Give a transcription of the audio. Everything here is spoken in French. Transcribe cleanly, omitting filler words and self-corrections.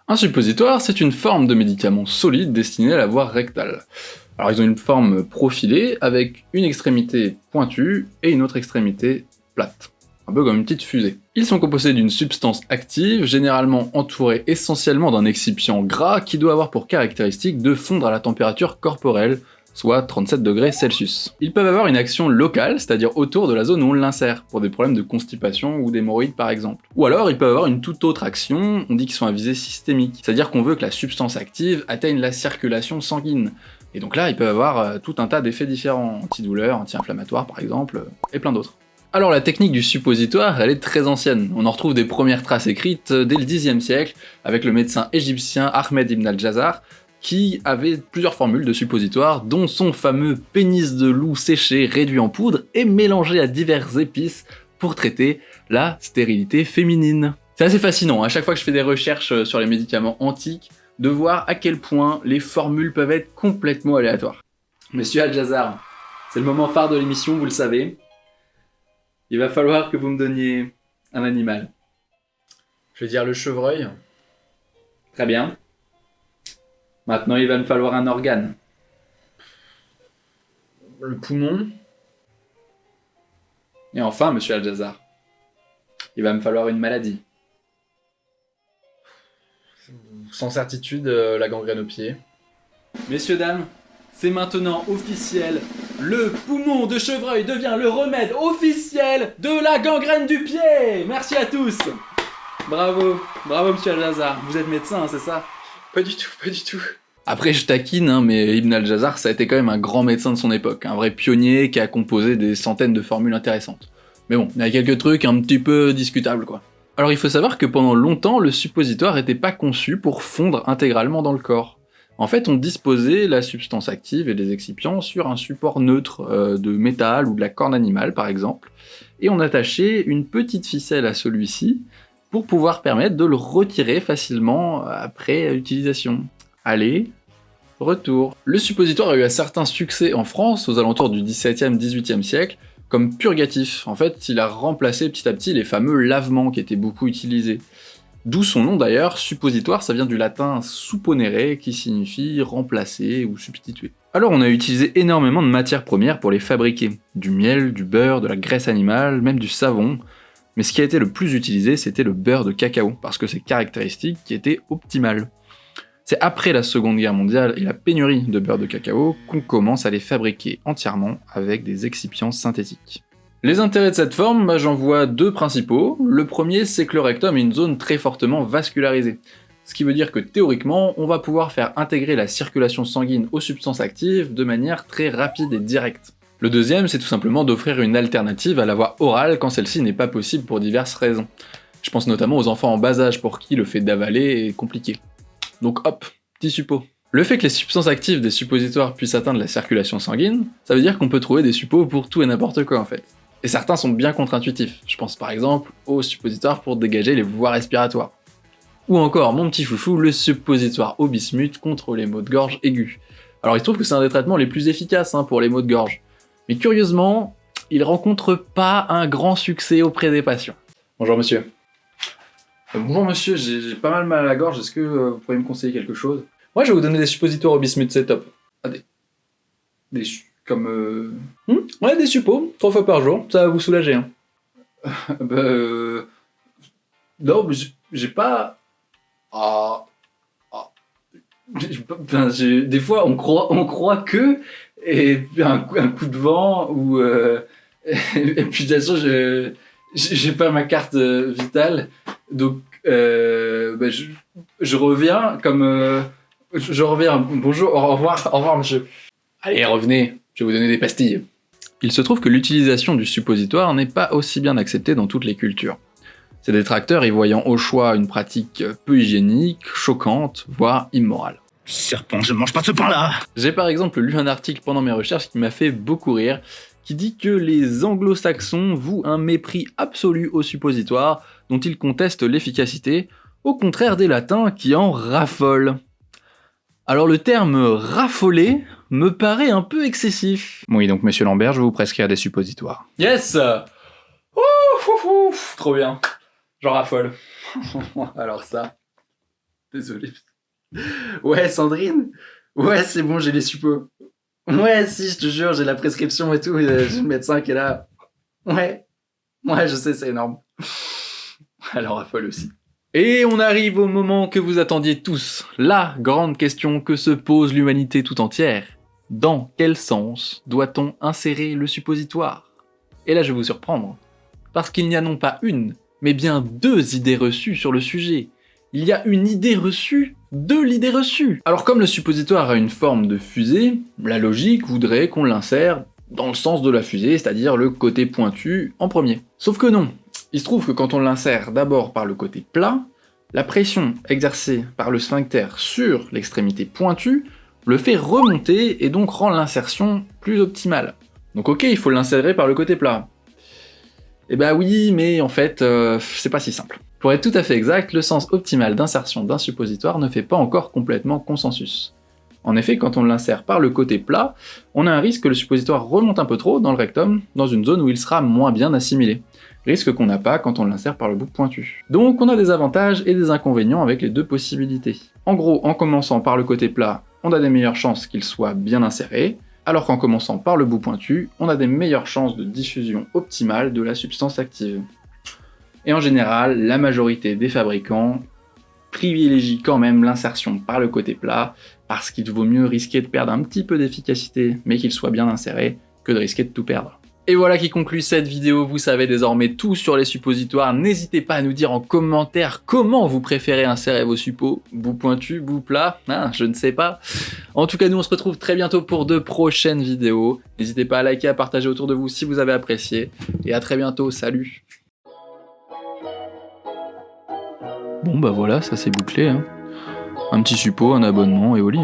Un suppositoire, c'est une forme de médicament solide destinée à la voie rectale. Alors ils ont une forme profilée avec une extrémité pointue et une autre extrémité plate. Un peu comme une petite fusée. Ils sont composés d'une substance active, généralement entourée essentiellement d'un excipient gras qui doit avoir pour caractéristique de fondre à la température corporelle, soit 37 degrés Celsius. Ils peuvent avoir une action locale, c'est-à-dire autour de la zone où on l'insère, pour des problèmes de constipation ou d'hémorroïdes par exemple. Ou alors ils peuvent avoir une toute autre action, on dit qu'ils sont à visée systémique, c'est-à-dire qu'on veut que la substance active atteigne la circulation sanguine. Et donc là, ils peuvent avoir tout un tas d'effets différents, antidouleurs, anti-inflammatoires par exemple, et plein d'autres. Alors la technique du suppositoire, elle est très ancienne. On en retrouve des premières traces écrites dès le Xe siècle, avec le médecin égyptien Ahmed ibn al-Jazar, qui avait plusieurs formules de suppositoire, dont son fameux pénis de loup séché, réduit en poudre et mélangé à diverses épices pour traiter la stérilité féminine. C'est assez fascinant, à chaque fois que je fais des recherches sur les médicaments antiques, de voir à quel point les formules peuvent être complètement aléatoires. Monsieur Al-Jazar, c'est le moment phare de l'émission, vous le savez. Il va falloir que vous me donniez un animal. Je vais dire le chevreuil. Très bien. Maintenant, il va me falloir un organe. Le poumon. Et enfin, monsieur Al-Jazar, il va me falloir une maladie. Sans certitude, la gangrène au pied. Messieurs, dames, c'est maintenant officiel. Le poumon de chevreuil devient le remède officiel de la gangrène du pied. Merci à tous. Bravo, bravo monsieur Al-Jazar. Vous êtes médecin, hein, c'est ça? Pas du tout, pas du tout. Après je taquine, hein, mais Ibn al-Jazar ça a été quand même un grand médecin de son époque, un vrai pionnier qui a composé des centaines de formules intéressantes. Mais bon, il y a quelques trucs un petit peu discutables quoi. Alors il faut savoir que pendant longtemps, le suppositoire n'était pas conçu pour fondre intégralement dans le corps. En fait, on disposait la substance active et les excipients sur un support neutre de métal ou de la corne animale par exemple, et on attachait une petite ficelle à celui-ci pour pouvoir permettre de le retirer facilement après utilisation. Allez, retour. Le suppositoire a eu un certain succès en France aux alentours du XVIIe, XVIIIe siècle comme purgatif. En fait, il a remplacé petit à petit les fameux lavements qui étaient beaucoup utilisés. D'où son nom d'ailleurs, suppositoire, ça vient du latin supponere qui signifie remplacer ou substituer. Alors on a utilisé énormément de matières premières pour les fabriquer. Du miel, du beurre, de la graisse animale, même du savon. Mais ce qui a été le plus utilisé, c'était le beurre de cacao, parce que ses caractéristiques qui étaient optimales. C'est après la Seconde Guerre mondiale et la pénurie de beurre de cacao qu'on commence à les fabriquer entièrement avec des excipients synthétiques. Les intérêts de cette forme, j'en vois deux principaux. Le premier, c'est que le rectum est une zone très fortement vascularisée. Ce qui veut dire que théoriquement, on va pouvoir faire intégrer la circulation sanguine aux substances actives de manière très rapide et directe. Le deuxième, c'est tout simplement d'offrir une alternative à la voie orale quand celle-ci n'est pas possible pour diverses raisons. Je pense notamment aux enfants en bas âge pour qui le fait d'avaler est compliqué. Donc hop, petit suppo. Le fait que les substances actives des suppositoires puissent atteindre la circulation sanguine, ça veut dire qu'on peut trouver des suppos pour tout et n'importe quoi en fait. Et certains sont bien contre-intuitifs, je pense par exemple aux suppositoires pour dégager les voies respiratoires. Ou encore, mon petit chouchou, le suppositoire au bismuth contre les maux de gorge aigus. Alors il se trouve que c'est un des traitements les plus efficaces pour les maux de gorge. Mais curieusement, il rencontre pas un grand succès auprès des patients. Bonjour monsieur. Bonjour monsieur, j'ai pas mal à la gorge, est-ce que vous pourriez me conseiller quelque chose? Moi je vais vous donner des suppositoires au bismuth, c'est top. Ah, ouais, des suppos, 3 fois par jour, ça va vous soulager. Hein. Non, mais j'ai pas... Des fois on croit que... Et puis un coup de vent, ou... et puis de toute façon, j'ai pas ma carte vitale, donc je reviens comme... je reviens, bonjour, au revoir monsieur. Allez, revenez, je vais vous donner des pastilles. Il se trouve que l'utilisation du suppositoire n'est pas aussi bien acceptée dans toutes les cultures. Ces détracteurs y voyant au choix une pratique peu hygiénique, choquante, voire immorale. Serpent, je mange pas ce pain-là! J'ai par exemple lu un article pendant mes recherches qui m'a fait beaucoup rire, qui dit que les anglo-saxons vouent un mépris absolu au suppositoire, dont ils contestent l'efficacité, au contraire des latins qui en raffolent. Alors le terme « raffoler » me paraît un peu excessif. Oui, donc monsieur Lambert, je vais vous prescrire des suppositoires. Yes! Trop bien. J'en raffole. Alors ça... Désolé. Ouais, Sandrine. Ouais, c'est bon, j'ai les suppos. Ouais, si, je te jure, j'ai la prescription et tout. J'ai le médecin qui est là. Ouais. Ouais, je sais, c'est énorme. Alors, affole aussi. Et on arrive au moment que vous attendiez tous, la grande question que se pose l'humanité tout entière. Dans quel sens doit-on insérer le suppositoire? Et là je vais vous surprendre, parce qu'il n'y a non pas une, mais bien deux idées reçues sur le sujet. Il y a une idée reçue de l'idée reçue. Alors comme le suppositoire a une forme de fusée, la logique voudrait qu'on l'insère dans le sens de la fusée, c'est-à-dire le côté pointu en premier. Sauf que non. Il se trouve que quand on l'insère d'abord par le côté plat, la pression exercée par le sphincter sur l'extrémité pointue le fait remonter et donc rend l'insertion plus optimale. Donc ok, il faut l'insérer par le côté plat. Eh bah oui, mais en fait, c'est pas si simple. Pour être tout à fait exact, le sens optimal d'insertion d'un suppositoire ne fait pas encore complètement consensus. En effet, quand on l'insère par le côté plat, on a un risque que le suppositoire remonte un peu trop dans le rectum, dans une zone où il sera moins bien assimilé. Risque qu'on n'a pas quand on l'insère par le bout pointu. Donc on a des avantages et des inconvénients avec les deux possibilités. En gros, en commençant par le côté plat, on a des meilleures chances qu'il soit bien inséré, alors qu'en commençant par le bout pointu, on a des meilleures chances de diffusion optimale de la substance active. Et en général, la majorité des fabricants privilégient quand même l'insertion par le côté plat, parce qu'il vaut mieux risquer de perdre un petit peu d'efficacité, mais qu'il soit bien inséré, que de risquer de tout perdre. Et voilà qui conclut cette vidéo, vous savez désormais tout sur les suppositoires, n'hésitez pas à nous dire en commentaire comment vous préférez insérer vos suppos, bout pointu, bout plat, je ne sais pas. En tout cas nous on se retrouve très bientôt pour de prochaines vidéos, n'hésitez pas à liker, à partager autour de vous si vous avez apprécié, et à très bientôt, salut. Bon bah voilà, ça c'est bouclé, Un petit suppo, un abonnement et au lit,